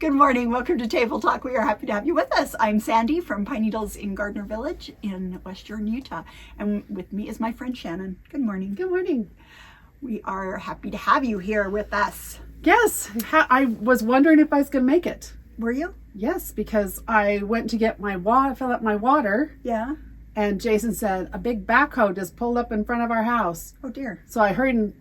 Good morning. Welcome to Table Talk. We are happy to have you with us. I'm Sandy from Pine Needles in Gardner Village in western Utah. And with me is my friend Shannon. Good morning. Good morning. We are happy to have you here with us. Yes, I was wondering if I was going to make it. Were you? Yes, because I went to get my water, fill up my water. Yeah. And Jason said, a big backhoe just pulled up in front of our house. Oh dear. So I hurried and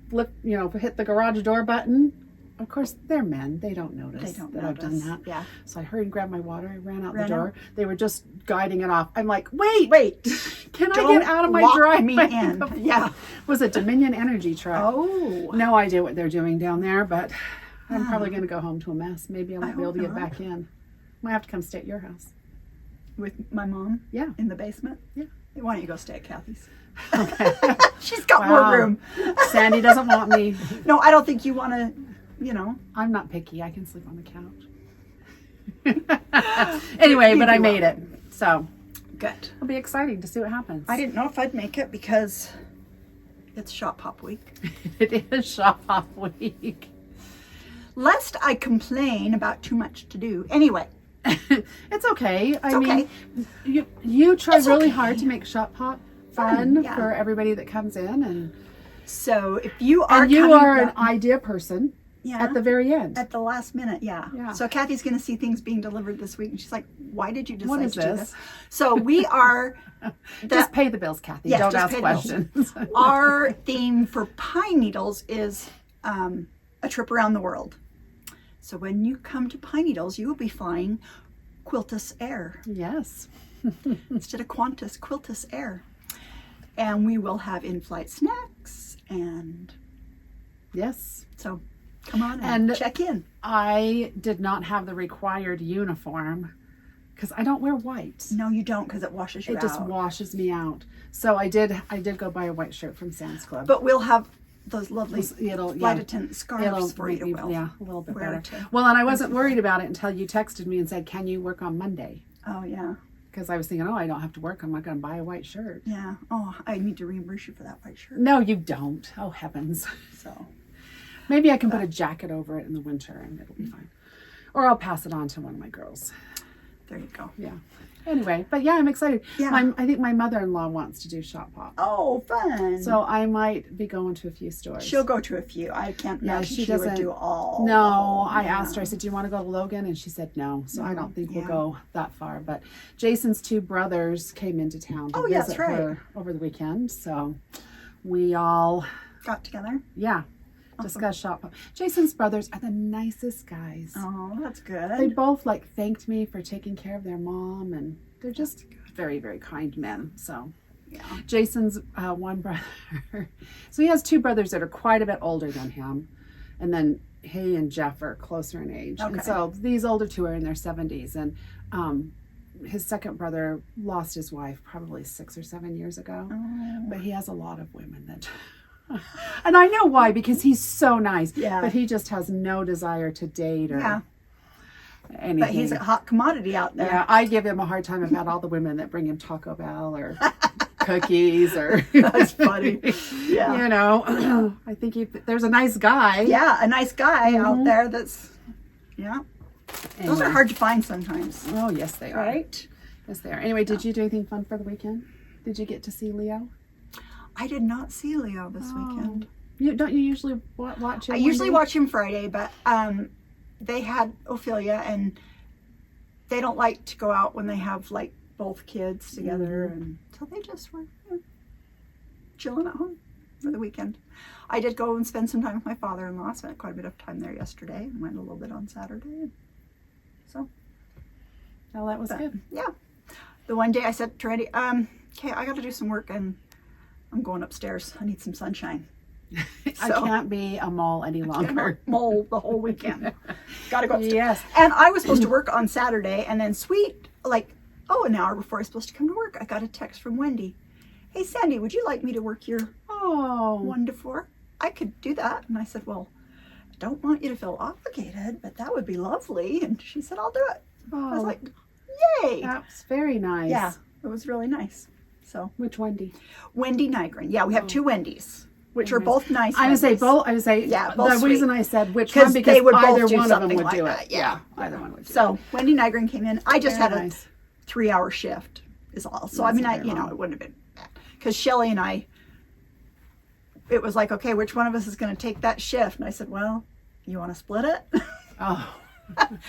hit the garage door button. Of course, they're men. They don't notice that I've done that. Yeah. So I hurried and grabbed my water. I ran out the door. They were just guiding it off. I'm like, wait, can I get out of my driveway? Me in. Yeah. It was a Dominion Energy truck. Oh. No idea what they're doing down there, but I'm probably going to go home to a mess. Maybe I won't be able to get back in. Might have to come stay at your house. With my mom? Yeah. In the basement? Yeah. Why don't you go stay at Kathy's? Okay. She's got more room. Sandy doesn't want me. No, I don't think you want to, I'm not picky. I can sleep on the couch. Anyway, but I made it. So good. It'll be exciting to see what happens. I didn't know if I'd make it because it's Shop Hop Week. It is Shop Hop Week. Lest I complain about too much to do. Anyway. It's okay. I mean, you try really hard to make Shop Hop fun yeah. for everybody that comes in, and so if you are an idea person, yeah, at the very end, at the last minute, yeah. So Kathy's going to see things being delivered this week, and she's like, "Why did you decide to do this?" So we are just pay the bills, Kathy. Yes, don't ask questions. Our theme for Pine Needles is a trip around the world. So when you come to Pine Needles, you will be flying Quiltus Air. Yes. Instead of Qantas, Quiltus Air. And we will have in-flight snacks and... Yes. So come on and check in. I did not have the required uniform because I don't wear white. No, you don't, because it washes you out. It just washes me out. So I did go buy a white shirt from Sam's Club. But we'll have those lovely flight attendant scarves for you. Yeah, a little bit better. Well, and I wasn't worried about it until you texted me and said, "Can you work on Monday?" Oh, yeah. Because I was thinking, I don't have to work. I'm not going to buy a white shirt. Yeah. Oh, I need to reimburse you for that white shirt. No, you don't. Oh, heavens. So maybe I can put a jacket over it in the winter and it'll be fine. Or I'll pass it on to one of my girls. There you go. Yeah. Anyway, but yeah, I'm excited. Yeah. I think my mother-in-law wants to do Shop Hop. Oh, fun. So I might be going to a few stores. She'll go to a few. I can't imagine she would do all. No, I asked her, I said, "Do you want to go to Logan?" And she said no. So I don't think we'll go that far. But Jason's two brothers came into town to visit her over the weekend. So we all got together. Yeah. Discuss Shop Hop. Jason's brothers are the nicest guys. Oh, that's good. They both thanked me for taking care of their mom, and they're just very, very kind men. So yeah. Jason's one brother. So he has two brothers that are quite a bit older than him, and then he and Jeff are closer in age. Okay. And so these older two are in their 70s, and his second brother lost his wife probably 6 or 7 years ago. Oh. But he has a lot of women that. And I know why, because he's so nice. Yeah. But he just has no desire to date or anything. But he's a hot commodity out there. Yeah, I give him a hard time about all the women that bring him Taco Bell or cookies or... That's funny. Yeah. I think there's a nice guy. Yeah, a nice guy out there that's... Yeah. Anyway. Those are hard to find sometimes. Oh, yes, they are. Right? Yes, they are. Anyway, did you do anything fun for the weekend? Did you get to see Leo? I did not see Leo this weekend. Don't you usually watch him? I usually watch him Friday, but they had Ophelia, and they don't like to go out when they have both kids together, and so they just were chilling at home for the weekend. I did go and spend some time with my father-in-law. Spent quite a bit of time there yesterday, and went a little bit on Saturday. So, well, that was good. Yeah. The one day I said to Randy, "Okay, I got to do some work, and I'm going upstairs. I need some sunshine." I can't be a mole any longer. Mole the whole weekend. Got to go upstairs. Yes. And I was supposed to work on Saturday, and then an hour before I was supposed to come to work, I got a text from Wendy. "Hey, Sandy, would you like me to work your 1 to 4? I could do that." And I said, "Well, I don't want you to feel obligated, but that would be lovely." And she said, "I'll do it." I was like, yay. That's very nice. Yeah, it was really nice. So, which Wendy? Wendy Nygren. Yeah, we have two Wendys. which are both nice. I would say both. I would say the reason I said which one because they would either both do one of them something would like do that. it. Yeah, either one would do it. So Wendy Nygren came in. I just had a nice. 3-hour shift is all. So I mean, it wouldn't have been bad because Shelly and I. It was like, okay, which one of us is going to take that shift? And I said, well, you want to split it? Oh.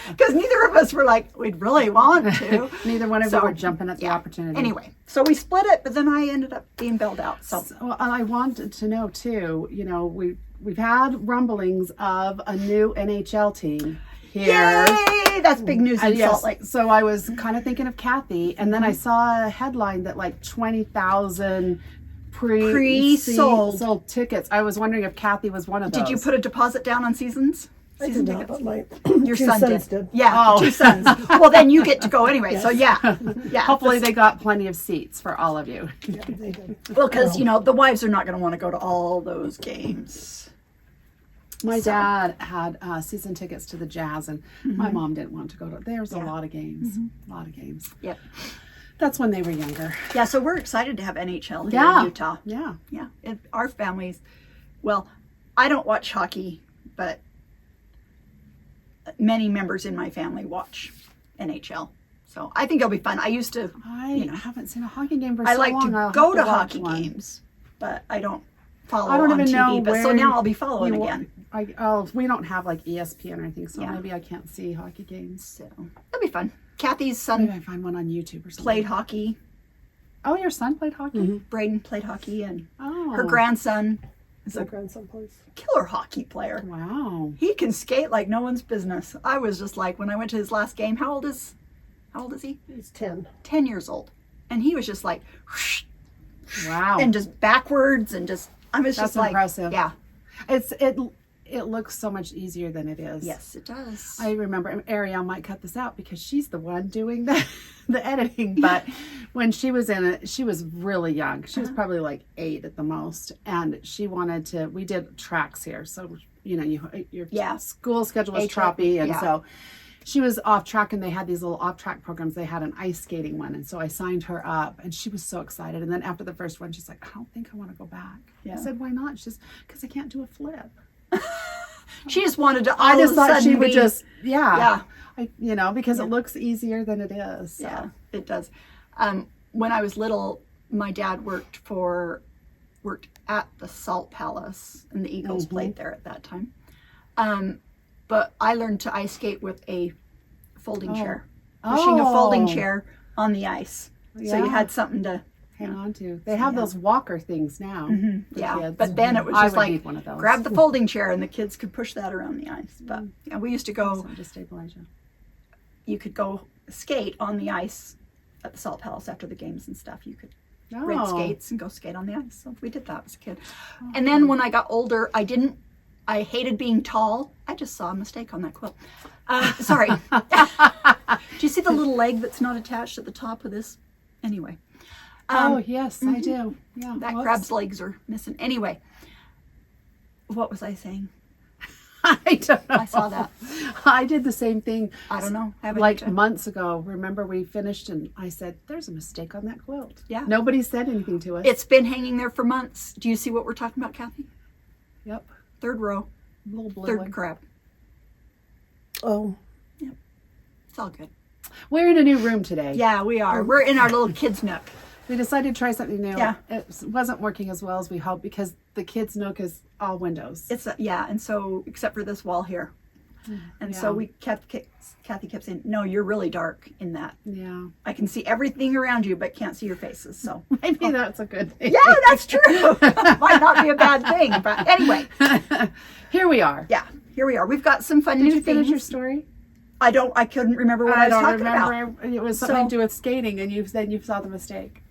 Because neither of us were like, we'd really want to. Neither one of them were jumping at the opportunity. Anyway, so we split it, but then I ended up being bailed out. So I wanted to know too, we've had rumblings of a new NHL team here. Yay! That's big news in Salt Lake. So I was kind of thinking of Kathy, and then I saw a headline that like 20,000 pre-sold tickets. I was wondering if Kathy was one of those. Did you put a deposit down on seasons? I did not, but my Your two son sons did. did. Yeah, 2 sons. Well, then you get to go anyway. Yes. So yeah. Hopefully they got plenty of seats for all of you. Yeah, they did. Well, because the wives are not going to want to go to all those games. My dad had season tickets to the Jazz, and my mom didn't want to go to. There was a lot of games. A lot of games. Yep. That's when they were younger. Yeah, so we're excited to have NHL here in Utah. Yeah. Yeah. Our families, well, I don't watch hockey, but many members in my family watch NHL. So I think it'll be fun. I used to, I haven't seen a hockey game for I so like long. to go to hockey games, but I don't follow I don't on even TV. know But so now I'll be following again. We don't have like ESPN or anything, so maybe I can't see hockey games. So that'll be fun. Kathy's Maybe son I find one on YouTube or something. played hockey. Oh, your son played hockey? Braden played hockey, and Oh. her grandson is My a grandson plays. killer hockey player. Wow. He can skate like no one's business. I was just like, when I went to his last game, how old is he? He's 10. 10 years old. And he was just like, whoosh, Wow. and just backwards and just, I was That's just like, impressive. yeah. It looks so much easier than it is. Yes, it does. I remember, and Ariel might cut this out because she's the one doing the editing, but when she was in it, she was really young. She was probably like 8 at the most, and she wanted to, we did tracks here, so your school schedule was choppy, and so she was off track, and they had these little off track programs. They had an ice skating one, and so I signed her up, and she was so excited. And then after the first one, she's like, I don't think I want to go back. I said, why not? She's because I can't do a flip. She just wanted to. I just thought she would just, because Yeah. it looks easier than it is. So. Yeah, it does. When I was little, my dad worked at the Salt Palace, and the Eagles played there at that time. But I learned to ice skate with a folding chair, pushing a folding chair on the ice. So you had something to hang on to. They have those walker things now. kids. But then it was I just would like need one of those. grab the folding chair, and the kids could push that around the ice. But we used to go. Something to stabilize you. You could go skate on the ice at the Salt Palace after the games and stuff. You could rent skates and go skate on the ice. So we did that as a kid. And then when I got older, I hated being tall. I just saw a mistake on that quilt. Sorry. Do you see the little leg that's not attached at the top of this? Anyway. Yes, I do. Yeah. That crab's legs are missing. Anyway. What was I saying? I don't know. I saw that. I did the same thing. I don't know. Months ago. Remember we finished and I said, there's a mistake on that quilt. Yeah. Nobody said anything to us. It's been hanging there for months. Do you see what we're talking about, Kathy? Yep. 3rd row. Little blue Third one. crab. Oh. Yep. It's all good. We're in a new room today. Yeah, we are. We're in our little kids' nook. We decided to try something new. Yeah. It wasn't working as well as we hoped because the kids' nook is all windows. And so except for this wall here. And so Kathy kept saying, no, you're really dark in that. Yeah. I can see everything around you, but can't see your faces. So maybe that's a good thing. yeah, that's true. Might not be a bad thing, but anyway. Here we are. Yeah, here we are. We've got some fun Did new you finish things. your story? I couldn't remember what I was talking about. It was something to do with skating, and you said you saw the mistake.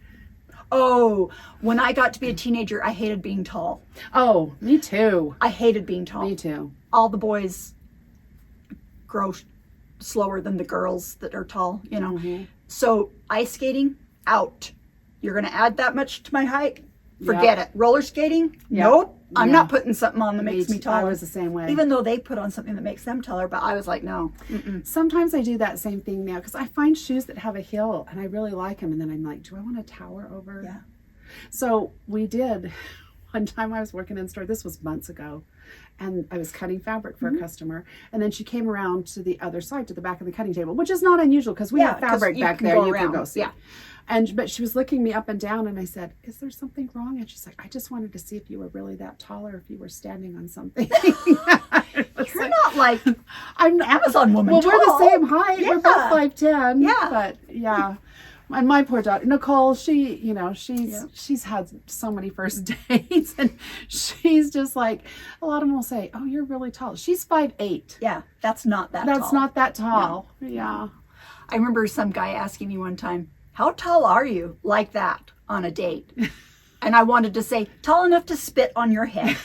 Oh, when I got to be a teenager, I hated being tall. Oh, me too. I hated being tall. Me too. All the boys grow slower than the girls that are tall, So ice skating, out. You're going to add that much to my height? Forget it. Roller skating? Nope. I'm not putting something on that makes me taller. I was the same way. Even though they put on something that makes them taller, but I was like, no. Sometimes I do that same thing now because I find shoes that have a heel and I really like them. And then I'm like, do I want to tower over? Yeah. So we did one time I was working in store, this was months ago, and I was cutting fabric for a customer, and then she came around to the other side, to the back of the cutting table, which is not unusual because we have fabric back there. You can go see. Yeah. But she was looking me up and down, and I said, "Is there something wrong?" And she's like, "I just wanted to see if you were really that tall, or if you were standing on something." You're not like I'm Amazon woman. Well, tall. we're the same height. Yeah. We're both 5'10". Yeah. But yeah. And my poor daughter, Nicole, she's had so many first dates, and she's just like, a lot of them will say, "Oh, you're really tall." She's 5'8". Yeah, that's not that tall. That's not that tall. No. Yeah. I remember some guy asking me one time, "How tall are you?" like that on a date. And I wanted to say, "Tall enough to spit on your head."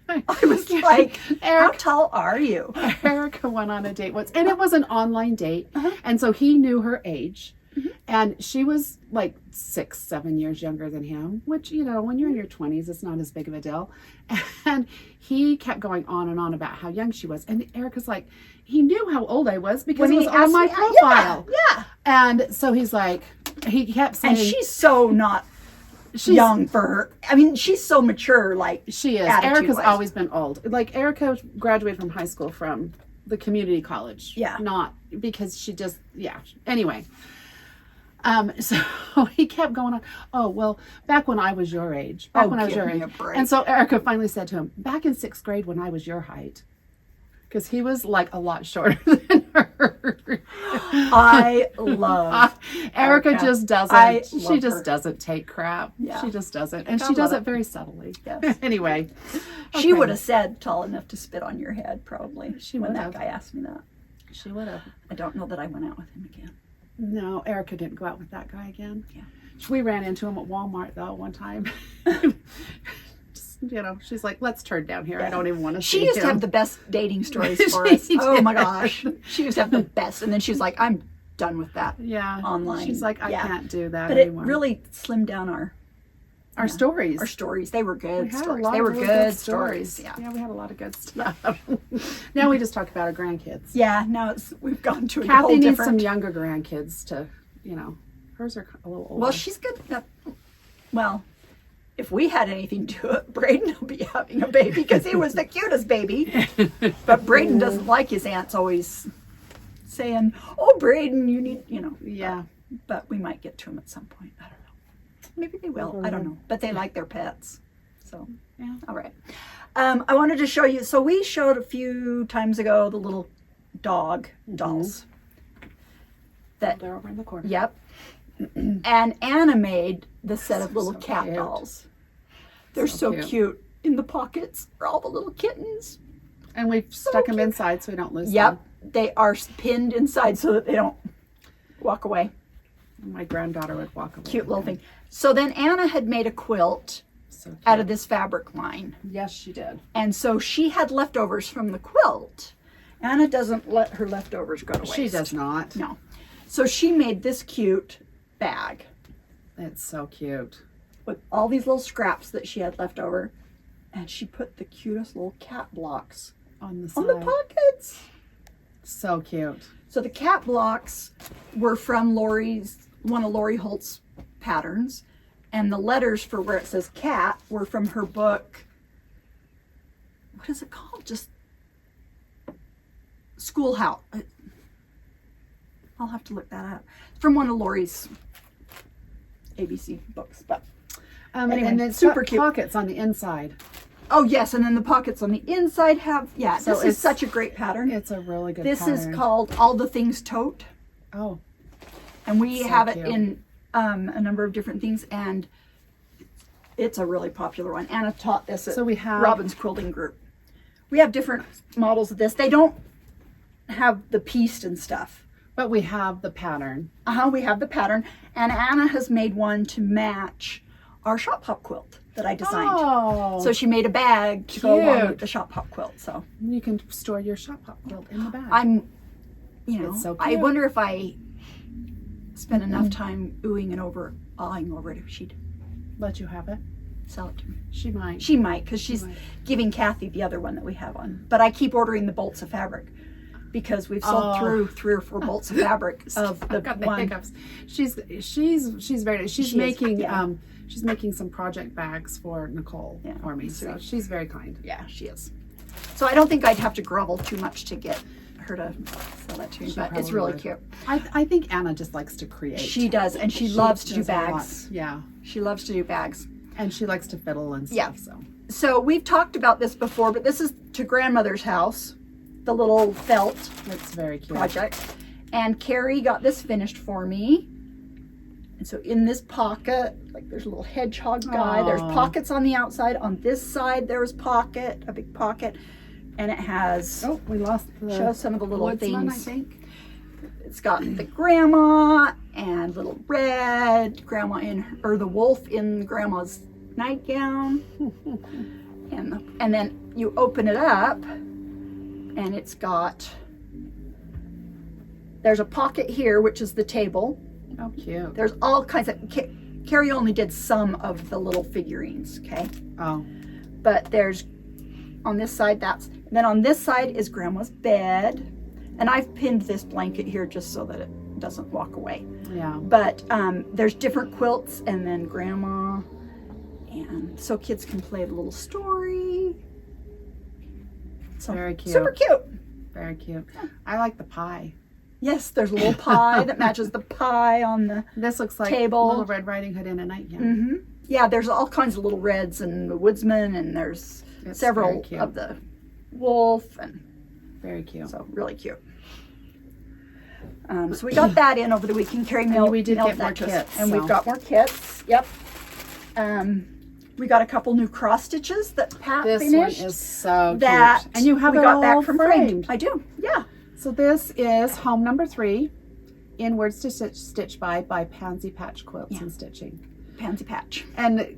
I was like, "How tall are you?" Erica went on a date once, and it was an online date. And so he knew her age. And she was like 6-7 years younger than him, which, when you're in your 20s, it's not as big of a deal. And he kept going on and on about how young she was. And Erica's like, he knew how old I was because it was on my profile. Yeah. And so he's like, he kept saying. And she's so not young for her. I mean, she's so mature, like she is. Erica's always been old. Like, Erica graduated from high school from the community college. Yeah. Not because she just, Anyway. So he kept going on. "Oh, well, back when I was your age, And so Erica finally said to him, "Back in 6th grade when I was your height," because he was like a lot shorter than her. I love Erica. Just doesn't. She just doesn't take crap. Yeah. She just doesn't, and she does it very subtly. Yes. Anyway, she would have said tall enough to spit on your head, probably. She when would that have. guy asked me that. She would have. I don't know that I went out with him again. No, Erica didn't go out with that guy again. Yeah. We ran into him at Walmart, though, one time. Just, she's like, "Let's turn down here. I don't even want to see him." She used to have the best dating stories for us. Oh, my gosh. She used to have the best. And then she's like, "I'm done with that." Yeah. Online. She's like, "I can't do that but anymore." But it really slimmed down our stories. Our stories. They were good stories. They were good stories. Yeah, we had a lot of good stuff. Now we just talk about our grandkids. Yeah, now we've gone to a Kathy whole needs different... some younger grandkids to, hers are a little older. Well, she's good. Well, if we had anything to do it, Braden will be having a baby because he was the cutest baby. But Braden doesn't like his aunts always saying, "Oh, Braden, you need, Yeah. But we might get to him at some point. I don't know. Maybe they will. I don't know. But they like their pets. So, yeah. All right. I wanted to show you. So we showed a few times ago the little dog dolls. They're over in the corner. Yep. And Anna made the set of little so cat cute. dolls. They're so cute. In the pockets are all the little kittens. And we've stuck them inside so we don't lose them. Yep. They are pinned inside so that they don't walk away. My granddaughter would walk away. Cute little thing. So then Anna had made a quilt out of this fabric line. Yes, she did. And so she had leftovers from the quilt. Anna doesn't let her leftovers go to waste. She does not. No. So she made this cute bag. It's so cute. With all these little scraps that she had left over. And she put the cutest little cat blocks on the side. On the pockets. So cute. So the cat blocks were from one of Lori Holt's patterns. And the letters for where it says cat were from her book. What is it called? Just Schoolhouse. I'll have to look that up. From one of Lori's ABC books. But anyway, and then super cute pockets on the inside. Oh yes, and then the pockets on the inside have So this is such a great pattern. It's a really good This pattern. is called All the Things Tote. Oh. And we So have it cute. in a number of different things, and it's a really popular one. Anna taught this at Robin's Quilting Group. We have different models of this. They don't have the pieced and stuff. But we have the pattern. We have the pattern. And Anna has made one to match our shop hop quilt that I designed. Oh. So she made a bag to go along with the shop hop quilt. So you can store your shop hop quilt in the bag. It's so cute. I wonder if I spend enough time oohing and awing over it, if she'd let you have it. Sell it to me. She might. She might, because she's giving Kathy the other one that we have on. But I keep ordering the bolts of fabric. because we've sold through 3 or 4 bolts of fabric of the I've got the one. hiccups. She's very she's She is, making yeah. she's making some project bags for Nicole for me. So sweet. she's very kind. Yeah, she is. So I don't think I'd have to grovel too much to get her to sell that to me, She but it's probably really would. cute. I think Anna just likes to create. She does, and she loves to do does a lot. bags. Yeah. She loves to do bags. And she likes to fiddle and Yeah. stuff. So So we've talked about this before, but this is to grandmother's house, the little felt it's very cute. project. And Carrie got this finished for me. And so in this pocket, like there's a little hedgehog guy. There's Aw. pockets on the outside. On this side, there's pocket, a big pocket. And it has, Oh, we lost the show some of the little woodsman, things. I think. It's got the grandma and little red, grandma or the wolf in grandma's nightgown. and then you open it up and it's got, there's a pocket here, which is the table. Oh, cute. There's all kinds of, Carrie only did some of the little figurines, okay? Oh, But there's, on this side, then on this side is grandma's bed. And I've pinned this blanket here just so that it doesn't walk away. yeah. But there's different quilts and then grandma. And so kids can play the little story. So Very cute. super cute. Very cute. I like the pie. Yes, there's a little pie that matches the pie on the This looks like table. Little Red Riding Hood in a nightgown. Yeah, there's all kinds of little reds and the woodsman, and there's It's several very cute. of the wolf, and Very cute. so really cute. So we got that in over the weekend. Carrie And mailed, we did mailed get that more to us. kits, and so. we've got more kits. Yep. We got a couple new cross stitches that Pat This finished. one is so that cute. And you have we it got all back from framed. I do. Yeah. So this is home number 3, Inwards to Stitch by Pansy Patch Quilts and Stitching. Pansy Patch. And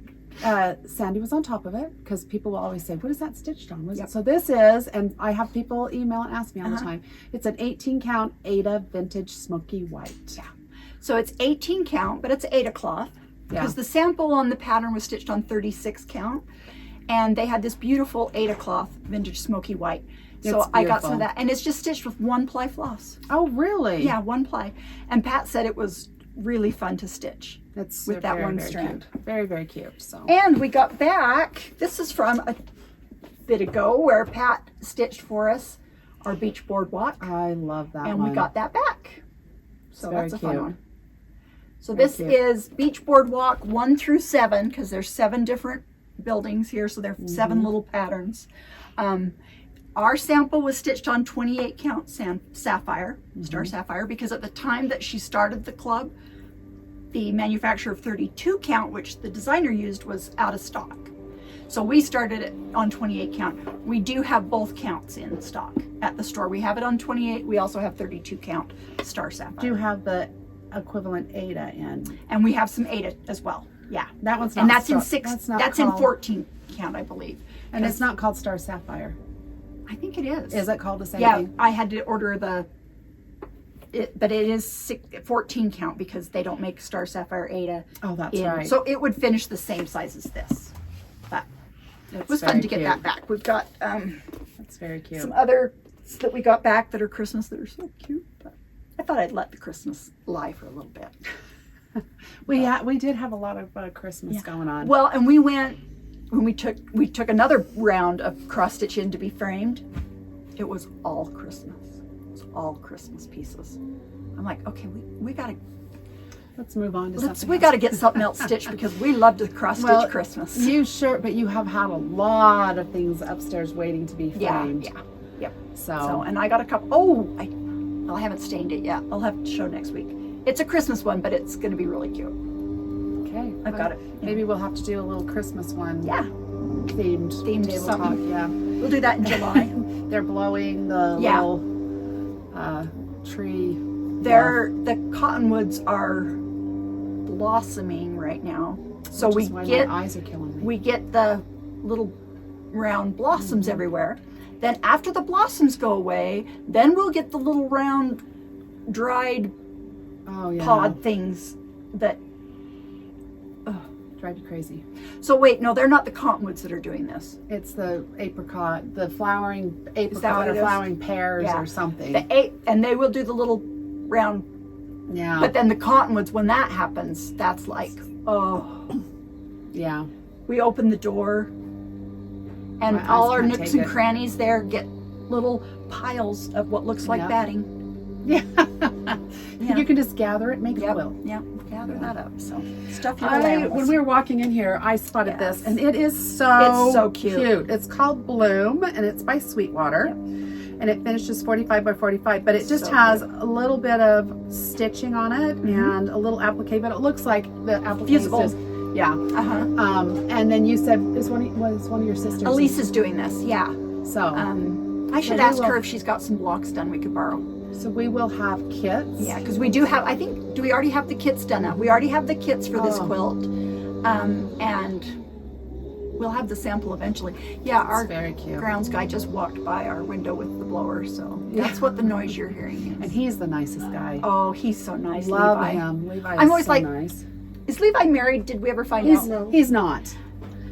Sandy was on top of it because people will always say, what is that stitched on? What is Yep. it? So this is, and I have people email and ask me all the time, it's an 18 count Ada vintage smoky white. Yeah. So it's 18 count, but it's Ada cloth. Because the sample on the pattern was stitched on 36 count. And they had this beautiful Ada cloth vintage smoky white. So It's I got some beautiful. of that. And it's just stitched with 1 ply floss. Oh, really? Yeah, 1 ply. And Pat said it was really fun to stitch. It's with that very, one very strand. Cute. Very, very cute. So And we got back, this is from a bit ago where Pat stitched for us our beach boardwalk. I love that And one. we got that back. So very that's a fun cute. one. So Very this cute. is beach boardwalk 1 through 7 because there's 7 different buildings here, so there are 7 little patterns. Our sample was stitched on 28 count sapphire, star sapphire, because at the time that she started the club, the manufacturer of 32 count, which the designer used, was out of stock. So we started it on 28 count. We do have both counts in stock at the store. We have it on 28. We also have 32 count star sapphire. Do you have the equivalent Ada in? And we have some Ada as well. Yeah. That one's not And that's in star- 6, not that's in called- 14 count, I believe. And it's not called Star Sapphire. I think it is. Is it called the same Yeah, thing? I had to order but it is 14 count because they don't make Star Sapphire Ada. Oh, that's right. So it would finish the same size as this. But it It's was fun very to get cute. that back. We've got That's very cute. some other that we got back that are Christmas that are so cute. But I thought I'd let the Christmas lie for a little bit. We did have a lot of Christmas going on. Well, and we went when we took another round of cross stitch in to be framed. It was all Christmas. It was all Christmas pieces. I'm like, okay, we gotta Let's move on to something. we gotta get something else stitched because we love to cross stitch Well, Christmas. but you have had a lot of things upstairs waiting to be framed. Yep. So, So, and I got a couple. Oh, I haven't stained it yet. I'll have to show next week. It's a Christmas one, but it's gonna be really cute. okay, I've got it. Maybe we'll have to do a little Christmas one. Yeah, Themed tabletop. something. Yeah. We'll do that in July. They're blowing the Yeah. little tree. The cottonwoods are blossoming right now, so Which we is why get my eyes are killing me. we get the little round blossoms everywhere. Then after the blossoms go away, then we'll get the little round dried Oh yeah. pod things that drive you crazy. So wait, no, they're not the cottonwoods that are doing this. It's the apricot, the flowering Is that apricot what or it is? flowering pears Yeah. or something. And they will do the little round, Yeah. but then the cottonwoods, when that happens, that's like, oh, Yeah. we open the door and My eyes all our can't nooks take and it. crannies there get little piles of what looks like Yep. batting. Yeah. Yeah. You can just gather it, make a Yep, quilt. yep, gather that up. So stuff your When animals. we were walking in here, I spotted Yes. this, and it is It's so cute. It's called Bloom, and it's by Sweetwater, Yep. and it finishes 45 by 45, but it just So has a little bit of stitching on it Mhm. and a little applique, but it looks like the applique Fusible. is, yeah. Uh-huh. And then you said was one of your sisters. Elise is doing this, yeah. So, I should we ask will- her if she's got some blocks done we could borrow. so we will have kits. Yeah, because we do have, I think, do we already have the kits done up? We already have the kits for this Oh. quilt. And we'll have the sample eventually. Yeah, It's our very cute. grounds guy just walked by our window with the blower, so that's what the noise you're hearing And is. he's the nicest guy. Oh, he's so nice, Love Levi. him. Levi I'm is always so like, nice. Is Levi married? Did we ever find He's, out? No. he's not.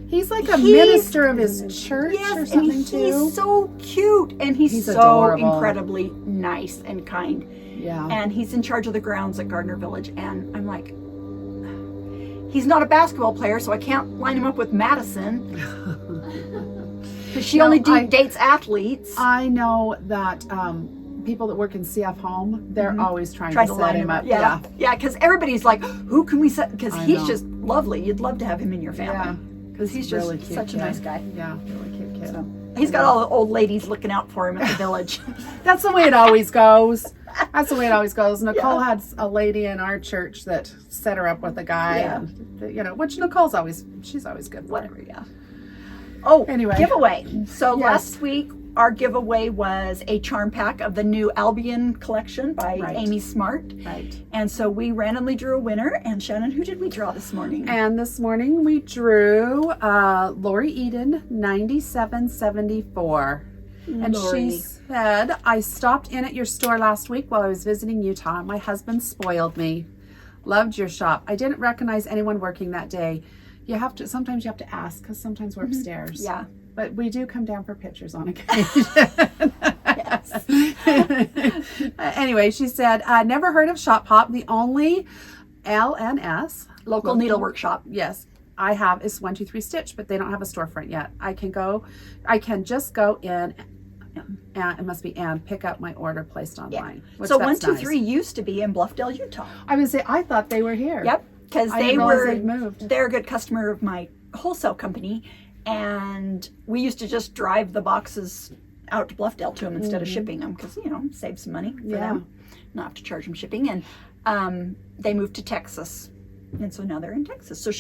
He's like a He's- minister of his church Yes, or and something he's too. so cute, and he's He's so adorable. incredibly nice and kind. Yeah. And he's in charge of the grounds at Gardner Village. And I'm like, he's not a basketball player, so I can't line him up with Madison because she No, only I- dates athletes. I know that people that work in CF Home, they're always trying Try to to set line him him up. Yeah, yeah, because everybody's like, who can we set? Because I he's know. just lovely. You'd love to have him in your Yeah. family because he's just Really cute such a kid. nice guy. Yeah, really cute kid. So he's got all the old ladies looking out for him at the village. That's the way it always goes. That's the way it always goes. Nicole Yeah. had a lady in our church that set her up with a guy, Yeah. and, which she's always good for. Whatever, yeah. Oh, Anyway. giveaway. So Yes. last week, our giveaway was a charm pack of the new Albion collection by Right. Amy Smart. Right. And so we randomly drew a winner. And Shannon, who did we draw this morning? And this morning we drew Lori Eden, 9774. And Lori. she said, I stopped in at your store last week while I was visiting Utah. My husband spoiled me. Loved your shop. I didn't recognize anyone working that day. Sometimes you have to ask because sometimes we're upstairs. Yeah. But we do come down for pictures on occasion. Anyway, she said, never heard of Shop Hop. The only LNS, Local Needle Workshop. yes, I have is 123 Stitch, but they don't have a storefront yet. I can just go in and it must be and pick up my order placed online. Which So that's 123 nice. used to be in Bluffdale, Utah. I would say I thought they were here. Yep. Because I they didn't realize were, they'd moved. they're a good customer of my wholesale company. And we used to just drive the boxes out to Bluffdale to them instead of shipping them because, save some money for Yeah. them. Not have to charge them shipping. And they moved to Texas. And so now they're in Texas. So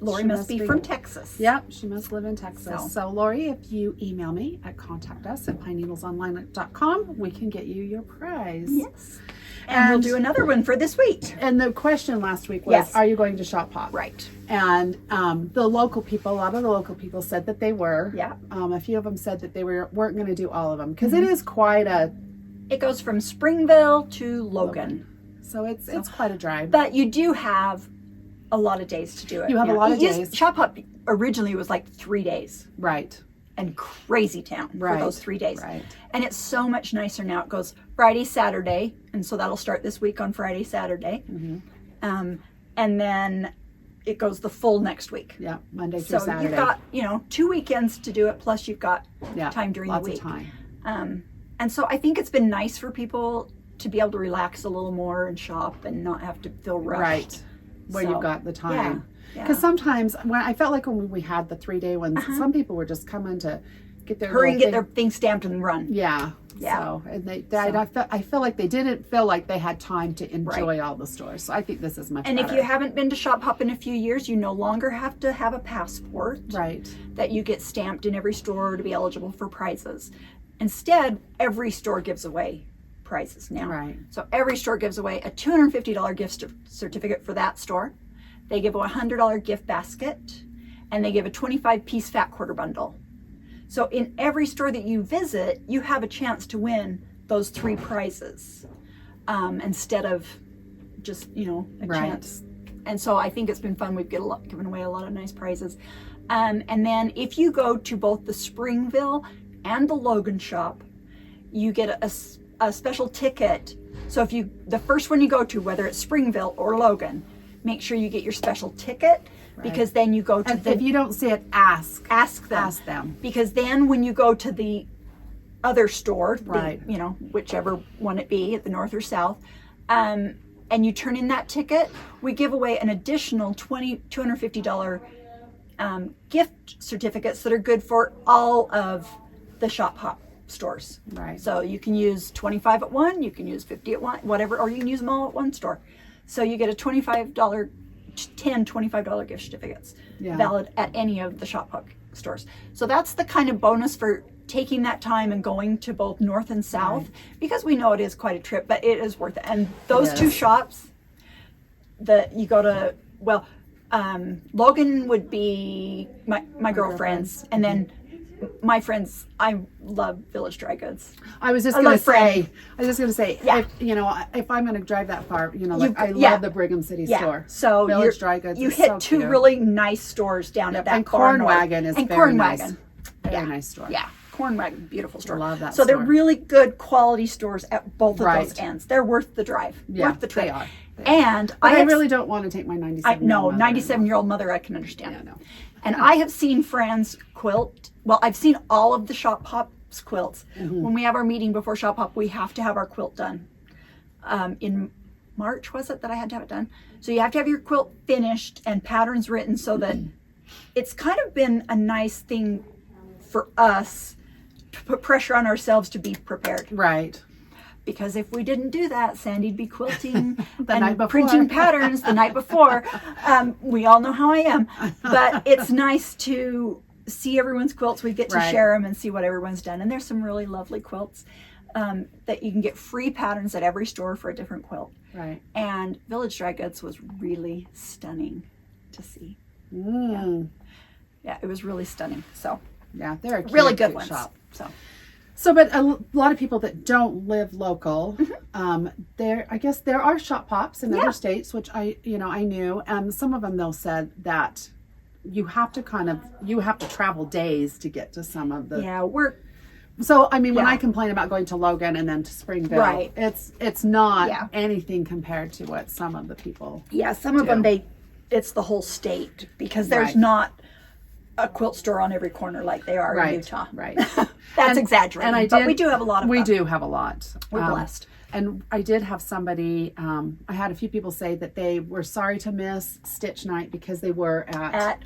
Lori must be from Texas. Yep, she must live in Texas. So. So Lori, if you email me at contact us at pineneedlesonline.com, we can get you your prize. Yes. And we'll And- do another one for this week. And the question last week was, Yes. are you going to Shop Hop? Right. And a lot of the local people said that they were. Yeah. A few of them said that they weren't going to do all of them because it is quite a. It goes from Springville to Logan. So it's quite a drive. But you do have a lot of days to do it. You have a lot of days. Shop Hop originally was like 3 days Right. and crazy town for Right. those 3 days. Right. And it's so much nicer now. It goes Friday, Saturday. And so that'll start this week on Friday, Saturday. Mm-hmm. And then it goes the full next week. Yeah. Monday through So Saturday. you've got, 2 weekends to do it. Plus you've got yeah. time during Lots the week. of time. And so I think it's been nice for people to be able to relax a little more and shop and not have to feel rushed. Right. Where So, you've got the time. Yeah. Because sometimes I felt like when we had the 3-day ones, some people were just coming to get their Hurry and little get their thing stamped and run. Yeah. Yeah. So, and I feel like they didn't feel like they had time to enjoy Right. all the stores. So I think this is much And better. if you haven't been to Shop Hop in a few years, you no longer have to have a passport Right. that you get stamped in every store to be eligible for prizes. Instead, every store gives away prizes now. Right. So every store gives away a $250 gift certificate for that store. They give a $100 gift basket, and they give a 25-piece fat quarter bundle. So in every store that you visit, you have a chance to win those 3 prizes instead of just, a Right. chance And so I think it's been fun. We've given away a lot of nice prizes. And then if you go to both the Springville and the Logan shop, you get a special ticket. So if the first one you go to, whether it's Springville or Logan, make sure you get your special ticket, because then you go to and if you don't see it, ask them. Because then when you go to the other store, right, whichever one it be, at the north or south, and you turn in that ticket, we give away an additional $250 gift certificates that are good for all of the Shop Hop stores. Right. So you can use 25 at one, you can use 50 at one, whatever, or you can use them all at one store. So you get a $25 gift certificates, valid at any of the Shop Hop stores. So that's the kind of bonus for taking that time and going to both north and south, because we know it is quite a trip, but it is worth it. And those two shops that you go to, Logan would be my girlfriend's, and then my friends, I love Village Dry Goods. I was just going to say, if I'm going to drive that far, I love the Brigham City store. So Village Dry Goods. You hit two really nice stores down at that. And Corn Wagon is very nice. Very nice store. Yeah. Corn Wagon, beautiful store. Love that So store. they're really good quality stores at both of those ends. They're worth the drive. Yeah, worth the trip. they are. And I really don't want to take my 97-year-old mother, I can understand. Yeah, no. And I have seen friends quilt. Well, I've seen all of the Shop Hop's quilts. Mm-hmm. When we have our meeting before Shop Hop, we have to have our quilt done. In March, was it that I had to have it done? So you have to have your quilt finished and patterns written, so that it's kind of been a nice thing for us to put pressure on ourselves to be prepared. Right. Because if we didn't do that, Sandy'd be quilting and printing patterns the night before. We all know how I am. But it's nice to see everyone's quilts. We get to share them and see what everyone's done. And there's some really lovely quilts that you can get free patterns at every store for a different quilt. Right. And Village Dry Goods was really stunning to see. Yeah, it was really stunning. So yeah, they're a really good ones. Shop. So, but a lot of people that don't live local, I guess there are Shop Hops in other states, which I knew. Some of them though said that you have to travel days to get to some of the. Yeah, So I mean, when I complain about going to Logan and then to Springville, it's not anything compared to what some of the people. Yeah, some of them it's the whole state, because there's not a quilt store on every corner like they are in Utah. Right. That's exaggerating, but we do have a lot of them. We do have a lot. We're blessed. And I did have somebody, I had a few people say that they were sorry to miss Stitch Night because they were at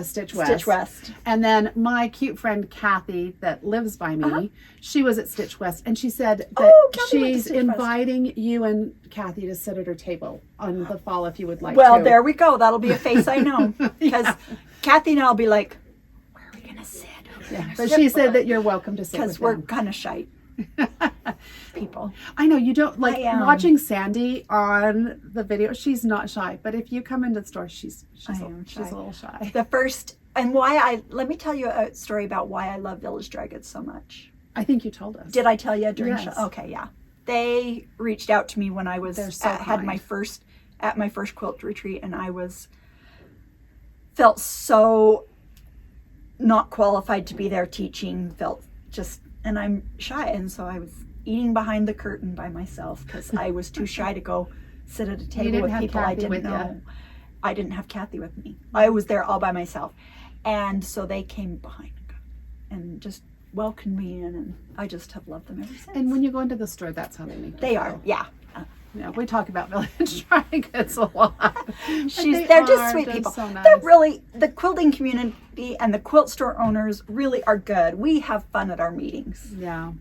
Stitch West. And then my cute friend Kathy that lives by me, she was at Stitch West, and she said that she's inviting you and Kathy to sit at her table on the fall if you would like to. Well, there we go. That'll be a face I know. Because Kathy and I'll be like, where are we going to sit? Yeah, but she said that you're welcome to sit with because we're kind of shy people. I know you don't like watching Sandy on the video. She's not shy, but if you come into the store, she's a little shy. Let me tell you a story about why I love Village Dry Goods so much. I think you told us. Did I tell you during Yes. Okay, yeah. They reached out to me when I was had my first quilt retreat, and I felt so not qualified to be there teaching, and I'm shy, and so I was eating behind the curtain by myself because I was too shy to go sit at a table with people I didn't know. I didn't have Kathy with me. I was there all by myself, and so they came behind and just welcomed me in, and I just have loved them ever since. And when you go into the store, that's how they make you They are, yeah. Yeah, we talk about Village Dry Goods a lot. They're just sweet people. So nice. They're really, the quilting community and the quilt store owners really are good. We have fun at our meetings. Yeah.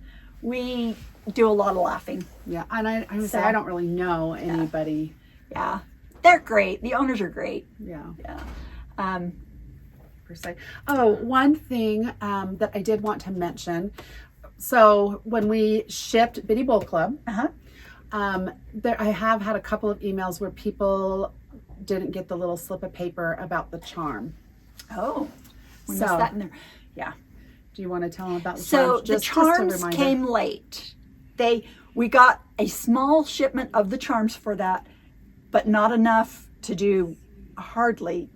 We do a lot of laughing. Yeah, and I would say I don't really know anybody. Yeah. They're great. The owners are great. Yeah. Yeah. Per se. Oh, one thing that I did want to mention. So when we shipped Bitty Bowl Club, I have had a couple of emails where people didn't get the little slip of paper about the charm. Oh, we missed that in there. Yeah. Do you want to tell them about the charms? charms? The charms came late. We got a small shipment of the charms for that, but not enough to do hardly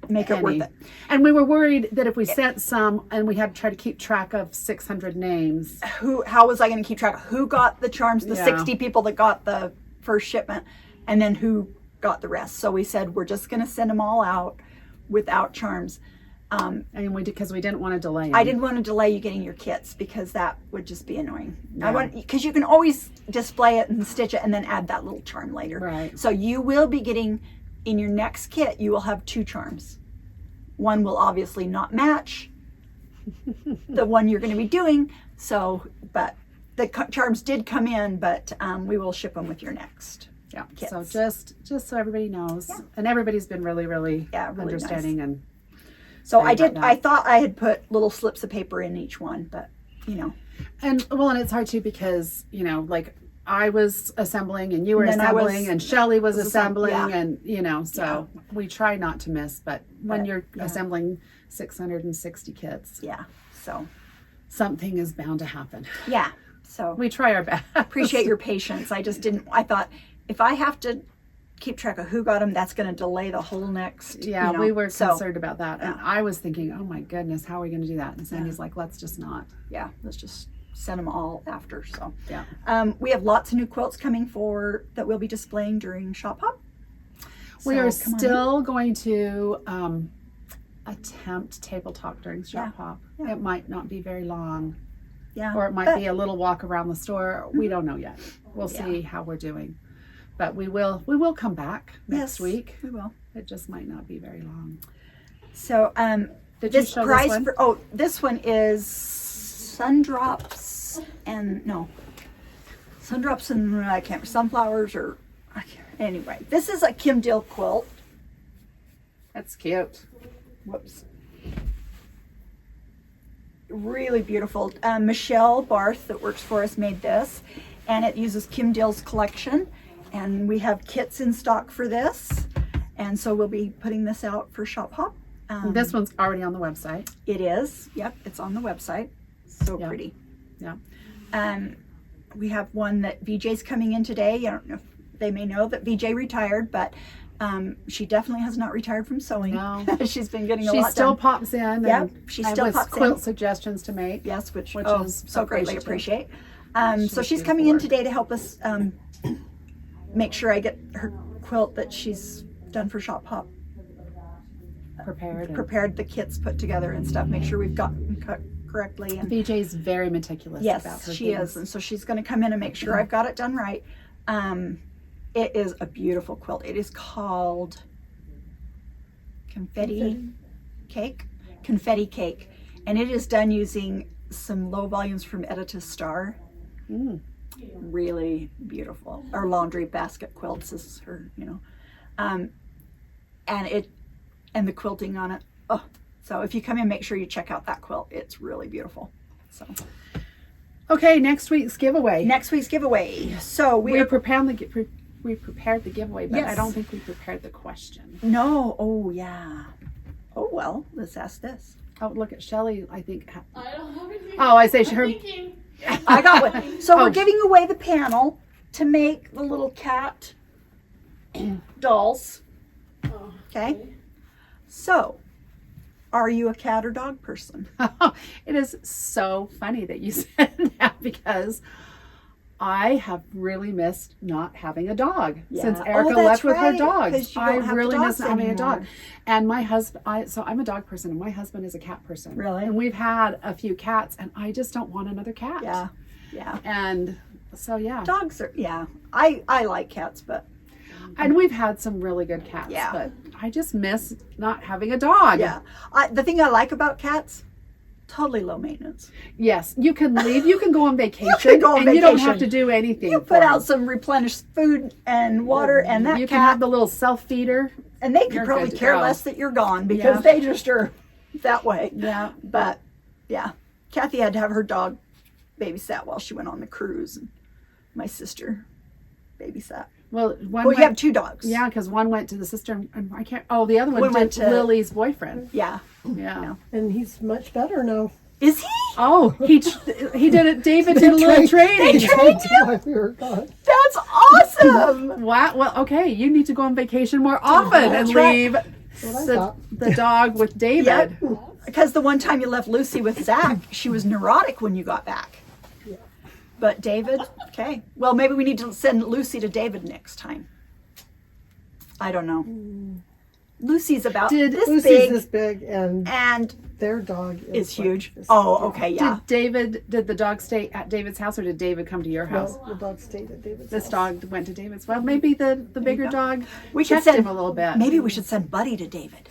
make it worth Penny. it. And we were worried that if we sent some and we had to try to keep track of 600 names. How was I going to keep track of who got the charms, the Yeah. 60 people that got the first shipment, and then who got the rest? So we said, we're just going to send them all out without charms. And we did, because we didn't want to delay them. I didn't want to delay you getting your kits because that would just be annoying. Yeah. Because you can always display it and stitch it and then add that little charm later. Right. So you will be getting, in your next kit, you will have 2 charms. One will obviously not match the one you're going to be doing. So, but the charms did come in, but we will ship them with your next. Yeah. Kits. So just so everybody knows. Yeah. And everybody's been really, really, really understanding nice. and So sorry I did. about that. I thought I had put little slips of paper in each one, but you know. And it's hard too because, like I was assembling and you were And then I was- assembling and Shelley was assembling yeah. and, so we try not to miss, but when But, you're yeah. assembling 660 kits, Yeah. So something is bound to happen. yeah. So We try our best. appreciate your patience. I just didn't. I thought if I have to keep track of who got them, that's going to delay the whole next. Yeah, you know, we were so, concerned about that. And yeah. I was thinking, oh my goodness, how are we going to do that? And Sandy's like, let's just not. Yeah, let's just send them all after. So Yeah. we have lots of new quilts coming for that we'll be displaying during Shop Hop. We So are come on still going to attempt table talk during Shop Hop. Yeah. It might not be very long, in. Yeah. or it might but- be a little walk around the store. We don't know yet. We'll Yeah. see how we're doing. But we will come back next Yes, week. We will. It just might not be very long. So Did you this show prize this one? for this one is Sundrops and Sundrops and I can't sunflowers or I can't, anyway. This is a Kim Dill quilt. That's cute. Whoops. Really beautiful. Michelle Barth that works for us made this, and it uses Kim Dill's collection, and we have kits in stock for this, and so we'll be putting this out for Shop Hop. This one's already on the website. It is. Yep, it's on the website. So Yeah. pretty. Yeah. We have one that VJ's coming in today. I don't know if they may know that VJ retired, but she definitely has not retired from sewing. No. She's been getting a She lot still done. pops in. Yep, and she still with pops in. quilt suggestions to make. Yes, which is so greatly appreciative. appreciate. So She's she's coming in beautiful today to help us make sure I get her quilt that she's done for Shop Hop Prepared. prepared, the kits put together and stuff. Make sure we've got them cut correctly. And VJ's very meticulous about yes, her she things. is, and so she's going to come in and make sure I've got it done right. It is a beautiful quilt. It is called Confetti Cake, and it is done using some low volumes from Editus Star. Really beautiful. Our laundry basket quilts is her, and the quilting on it. Oh, so if you come in, make sure you check out that quilt. It's really beautiful. So Okay, next week's giveaway. next week's giveaway. So we prepared the giveaway, but I Yes. don't think we prepared the question. no. Oh yeah. Oh well. Let's ask this. Oh, look at Shelley. I think. I don't have anything. Oh, I say her. Thinking. I got one. So Oh. we're giving away the panel to make the little cat dolls. Oh, Okay. So, are you a cat or dog person? It is so funny that you said that because I have really missed not having a dog since Yeah. Erica Oh, that's left with her right, dogs. 'cause you I don't have really dogs miss not having a dog. anymore. And my husband, so I'm a dog person, and my husband is a cat person. Really? And we've had a few cats, and I just don't want another cat. Yeah. Yeah. And so yeah, Dogs are, yeah. I like cats, but and we've had some really good cats. Yeah. But I just miss not having a dog. yeah. The thing I like about cats, totally low maintenance. Yes, you can leave. You can go on vacation, go on and you don't have vacation. to do anything. You put out some replenished food and water, and that You cat, can have the little self feeder. and they could you're probably good to care go. less that you're gone because Yeah. they just are that way. Yeah. But yeah, Kathy had to have her dog babysat while she went on the cruise, and my sister babysat. Well, one Well, you went, have 2 dogs. yeah, because one went to the sister, and I can't. Oh, the other one One went went to- Lily's boyfriend. Yeah. Yeah. And he's much better now. Is he? Oh, he did it. David did a little training. They trained while we were gone. That's awesome. awesome. Wow. Well, okay. You need to go on vacation more often and That's right. leave I the, thought. the dog with David. Because the one time you left Lucy with Zach, she was neurotic when you got back. Yeah. But David, okay. Well, maybe we need to send Lucy to David next time. I don't know. Lucy's about this Lucy's big, this big, and and their dog is like huge. this Oh, big. okay, yeah. Did the dog stay at David's house or did David come to your house? No, the dog stayed at David's This house. dog went to David's. Well, maybe the bigger go. dog We could checked send him a little bit. Maybe we should send Buddy to David.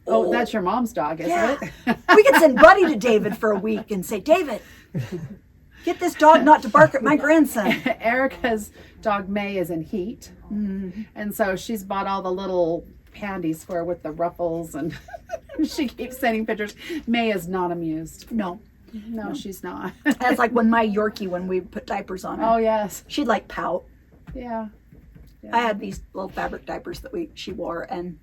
Oh, that's your mom's dog, isn't Yeah. it? We could send Buddy to David for a week and say, David, get this dog not to bark at my grandson. Erica's dog May is in heat, and so she's bought all the little panties for her with the ruffles, and she keeps sending pictures. May is not amused. No. No, she's not. That's like when my Yorkie, when we put diapers on her, Oh yes, she'd like pout. yeah. I had these little fabric diapers that she wore, and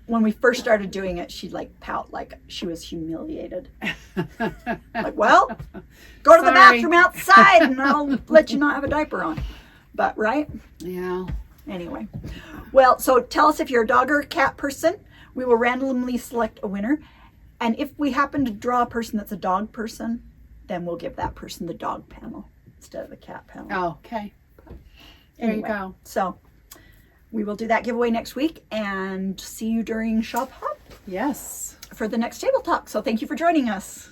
when we first started doing it, she'd like pout like she was humiliated. Like, well, go to the Sorry. bathroom outside and I'll let you not have a diaper on. But, right? Yeah. Anyway. Well, so tell us if you're a dog or a cat person. We will randomly select a winner. And if we happen to draw a person that's a dog person, then we'll give that person the dog panel instead of the cat panel. Oh, okay. There Anyway, you go. So we will do that giveaway next week and see you during Shop Hop Yes. for the next table talk. So thank you for joining us.